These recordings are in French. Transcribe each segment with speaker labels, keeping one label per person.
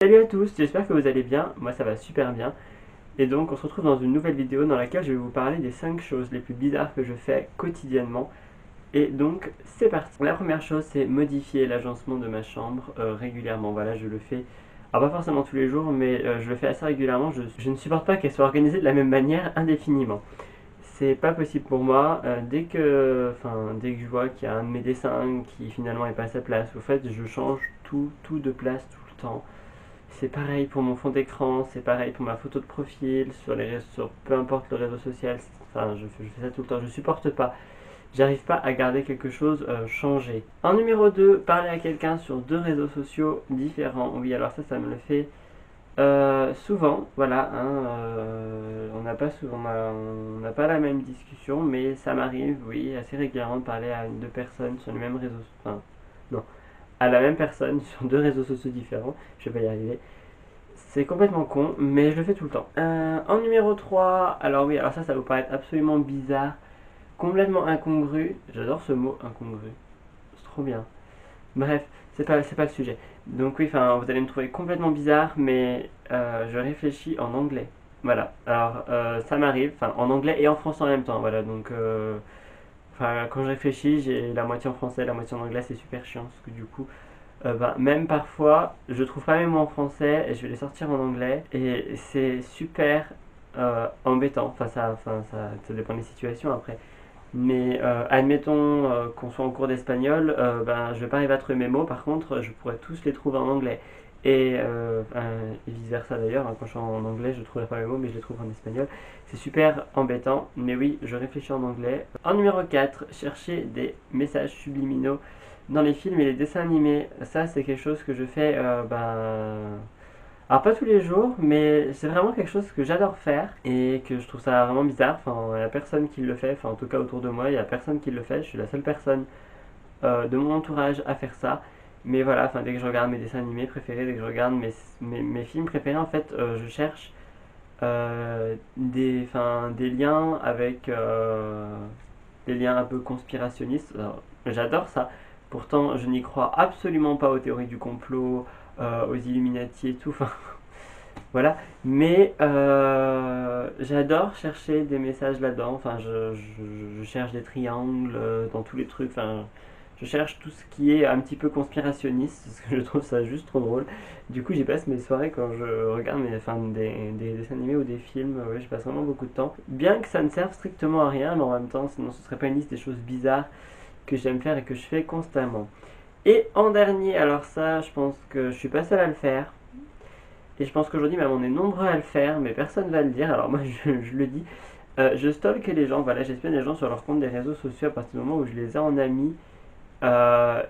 Speaker 1: Salut à tous, j'espère que vous allez bien, moi ça va super bien. Et donc on se retrouve dans une nouvelle vidéo dans laquelle je vais vous parler des 5 choses les plus bizarres que je fais quotidiennement. Et donc c'est parti. La première chose, c'est modifier l'agencement de ma chambre régulièrement. Voilà, je le fais, alors pas forcément tous les jours, mais je le fais assez régulièrement. Je ne supporte pas qu'elle soit organisée de la même manière indéfiniment. C'est pas possible pour moi. Dès que je vois qu'il y a un de mes dessins qui finalement est pas à sa place, au fait, je change tout de place tout le temps. C'est pareil pour mon fond d'écran, c'est pareil pour ma photo de profil, sur peu importe le réseau social. Enfin, je fais ça tout le temps, je supporte pas. J'arrive pas à garder quelque chose changé. En numéro 2, parler à quelqu'un sur deux réseaux sociaux différents. Oui, alors ça me le fait souvent. Voilà, hein, on n'a pas la même discussion, mais ça m'arrive, oui, assez régulièrement de parler à deux personnes sur le même réseau. Enfin, non, à la même personne sur deux réseaux sociaux différents. Je vais y arriver. C'est complètement con, mais je le fais tout le temps. En numéro 3, alors oui, alors ça vous paraît absolument bizarre, complètement incongru. J'adore ce mot incongru, c'est trop bien. Bref, c'est pas le sujet. Donc oui, enfin, vous allez me trouver complètement bizarre, mais je réfléchis en anglais. Voilà, alors ça m'arrive, enfin en anglais et en français en même temps, voilà, donc quand je réfléchis, j'ai la moitié en français, la moitié en anglais, c'est super chiant, parce que du coup, même parfois, je trouve pas mes mots en français et je vais les sortir en anglais et c'est super embêtant. Ça dépend des situations après. Mais admettons qu'on soit en cours d'espagnol, je vais pas arriver à trouver mes mots. Par contre, je pourrais tous les trouver en anglais. Et vice versa d'ailleurs, hein, quand je suis en anglais, je ne trouverai pas mes mots, mais je les trouve en espagnol. C'est super embêtant, mais oui, je réfléchis en anglais. En numéro 4, chercher des messages subliminaux dans les films et les dessins animés. Ça, c'est quelque chose que je fais, alors pas tous les jours, mais c'est vraiment quelque chose que j'adore faire et que je trouve ça vraiment bizarre. Enfin, il n'y a personne qui le fait, enfin en tout cas autour de moi, il n'y a personne qui le fait. Je suis la seule personne de mon entourage à faire ça. Mais voilà, enfin, dès que je regarde mes dessins animés préférés, dès que je regarde mes films préférés, en fait, je cherche des liens avec des liens un peu conspirationnistes. Alors, j'adore ça. Pourtant, je n'y crois absolument pas aux théories du complot, aux Illuminati et tout. Enfin, voilà. Mais j'adore chercher des messages là-dedans. Enfin, je cherche des triangles dans tous les trucs. Enfin, je cherche tout ce qui est un petit peu conspirationniste, parce que je trouve ça juste trop drôle. Du coup, j'y passe mes soirées quand je regarde des dessins animés ou des films. Ouais, je passe vraiment beaucoup de temps. Bien que ça ne serve strictement à rien, mais en même temps, sinon ce serait pas une liste des choses bizarres que j'aime faire et que je fais constamment. Et en dernier, alors ça, je pense que je suis pas seul à le faire. Et je pense qu'aujourd'hui, même on est nombreux à le faire, mais personne va le dire. Alors moi, je le dis. Je stalk les gens, voilà, j'espionne les gens sur leur compte des réseaux sociaux à partir du moment où je les ai en amis.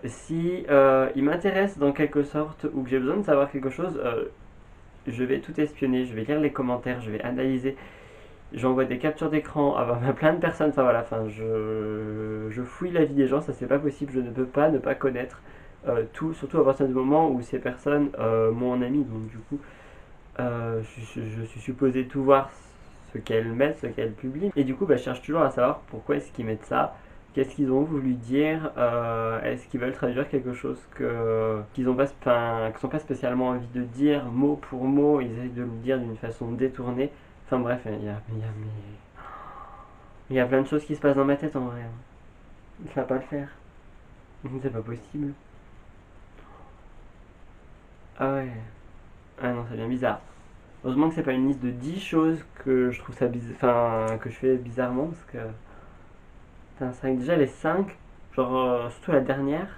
Speaker 1: Si ils m'intéressent dans quelque sorte ou que j'ai besoin de savoir quelque chose, je vais tout espionner, je vais lire les commentaires, je vais analyser, j'envoie des captures d'écran à plein de personnes. Enfin voilà, je fouille la vie des gens, ça c'est pas possible, je ne peux pas ne pas connaître tout, surtout à partir du moment où ces personnes m'ont en ami. Donc du coup, je suis supposé tout voir ce qu'elles mettent, ce qu'elles publient. Et du coup, je cherche toujours à savoir pourquoi est-ce qu'ils mettent ça, qu'est-ce qu'ils ont voulu dire, est-ce qu'ils veulent traduire quelque chose qu'ils n'ont pas, qu'ils n'ont pas spécialement envie de dire mot pour mot, ils essayent de le dire d'une façon détournée. Enfin bref, il y a plein de choses qui se passent dans ma tête en vrai. Ça va pas le faire. C'est pas possible. Ah ouais. Ah non, ça devient bizarre. Heureusement que c'est pas une liste de 10 choses que je trouve ça bizarre, que je fais bizarrement, parce que putain, c'est vrai que déjà les 5, genre surtout la dernière,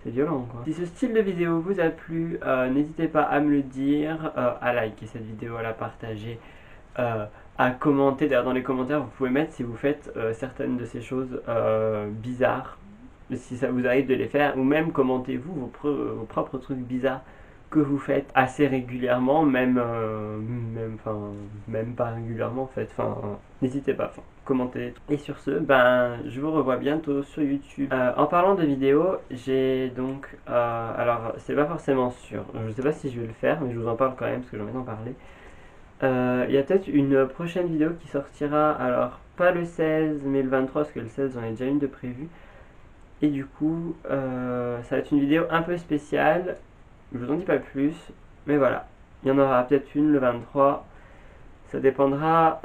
Speaker 1: c'est violent quoi. Si ce style de vidéo vous a plu, n'hésitez pas à me le dire, à liker cette vidéo, à la partager, euh, à commenter. D'ailleurs dans les commentaires vous pouvez mettre si vous faites certaines de ces choses bizarres, si ça vous arrive de les faire, ou même commentez-vous vos propres trucs bizarres que vous faites assez régulièrement, même pas régulièrement en fait. Enfin, n'hésitez pas, commentez. Et sur ce, je vous revois bientôt sur YouTube. En parlant de vidéos, j'ai donc, alors c'est pas forcément sûr, je sais pas si je vais le faire, mais je vous en parle quand même parce que j'ai envie d'en parler. Il y a peut-être une prochaine vidéo qui sortira, alors pas le 16 mais le 23, parce que le 16 j'en ai déjà une de prévue. Et du coup, ça va être une vidéo un peu spéciale. Je vous en dis pas plus. Mais voilà, il y en aura peut-être une le 23. Ça dépendra.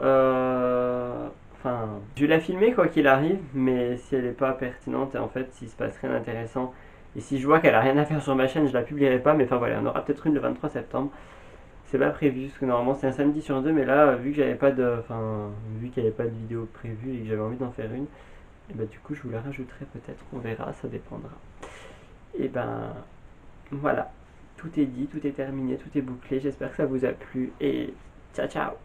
Speaker 1: Enfin, je vais la filmer quoi qu'il arrive, mais si elle n'est pas pertinente et en fait s'il se passe rien d'intéressant, et si je vois qu'elle a rien à faire sur ma chaîne, je la publierai pas. Mais enfin voilà, il y en aura peut-être une le 23 septembre. C'est pas prévu, parce que normalement c'est un samedi sur deux, mais là, vu que j'avais pas de. Enfin, vu qu'il n'y avait pas de vidéo prévue et que j'avais envie d'en faire une, et bah du coup je vous la rajouterai peut-être, on verra, ça dépendra. Et ben voilà, tout est dit, tout est terminé, tout est bouclé, j'espère que ça vous a plu et ciao ciao.